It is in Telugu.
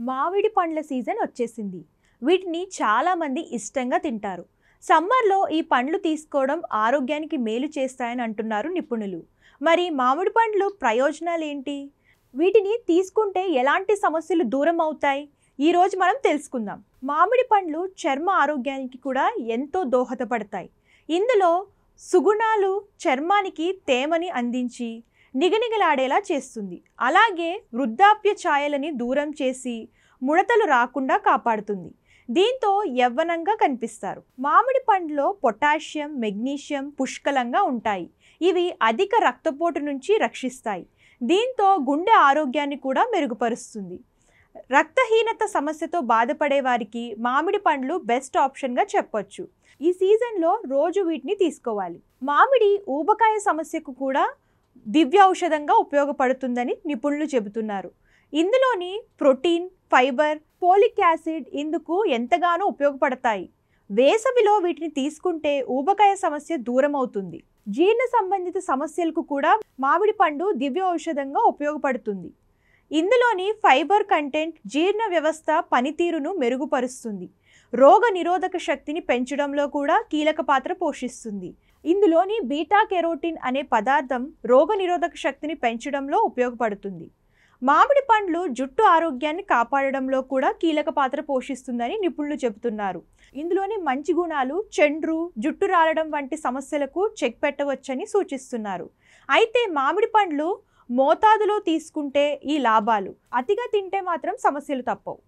మామిడి పండ్ల సీజన్ వచ్చేసింది. వీటిని చాలామంది ఇష్టంగా తింటారు. సమ్మర్లో ఈ పండ్లు తీసుకోవడం ఆరోగ్యానికి మేలు చేస్తాయని అంటున్నారు నిపుణులు. మరి మామిడి పండ్లు ప్రయోజనాలు ఏంటి? వీటిని తీసుకుంటే ఎలాంటి సమస్యలు దూరం అవుతాయి? ఈరోజు మనం తెలుసుకుందాం. మామిడి పండ్లు చర్మ ఆరోగ్యానికి కూడా ఎంతో దోహదపడతాయి. ఇందులో సుగుణాలు చర్మానికి తేమని అందించి నిగనిగలాడేలా చేస్తుంది. అలాగే వృద్ధాప్య ఛాయలని దూరం చేసి ముడతలు రాకుండా కాపాడుతుంది. దీంతో యవ్వనంగా కనిపిస్తారు. మామిడి పండ్లో పొటాషియం, మెగ్నీషియం పుష్కలంగా ఉంటాయి. ఇవి అధిక రక్తపోటు నుంచి రక్షిస్తాయి. దీంతో గుండె ఆరోగ్యాన్ని కూడా మెరుగుపరుస్తుంది. రక్తహీనత సమస్యతో బాధపడే వారికి మామిడి పండ్లు బెస్ట్ ఆప్షన్గా చెప్పొచ్చు. ఈ సీజన్లో రోజు వీటిని తీసుకోవాలి. మామిడి ఊబకాయ సమస్యకు కూడా దివ్య ఔషధంగా ఉపయోగపడుతుందని నిపుణులు చెబుతున్నారు. ఇందులోని ప్రోటీన్, ఫైబర్, ఫోలిక్ యాసిడ్ ఇందుకు ఎంతగానో ఉపయోగపడతాయి. వేసవిలో వీటిని తీసుకుంటే ఊబకాయ సమస్య దూరం అవుతుంది. జీర్ణ సంబంధిత సమస్యలకు కూడా మామిడి పండు దివ్య ఔషధంగా ఉపయోగపడుతుంది. ఇందులోని ఫైబర్ కంటెంట్ జీర్ణ వ్యవస్థ పనితీరును మెరుగుపరుస్తుంది. రోగ నిరోధక శక్తిని పెంచడంలో కూడా కీలక పాత్ర పోషిస్తుంది. ఇందులోని బీటా కెరోటిన్ అనే పదార్థం రోగ నిరోధక శక్తిని పెంచడంలో ఉపయోగపడుతుంది. మామిడి పండ్లు జుట్టు ఆరోగ్యాన్ని కాపాడడంలో కూడా కీలక పాత్ర పోషిస్తుందని నిపుణులు చెబుతున్నారు. ఇందులోని మంచి గుణాలు చెండ్రు, జుట్టు రాలడం వంటి సమస్యలకు చెక్ పెట్టవచ్చని సూచిస్తున్నారు. అయితే మామిడి పండ్లు మోతాదులో తీసుకుంటే ఈ లాభాలు, అతిగా తింటే మాత్రం సమస్యలు తప్పవు.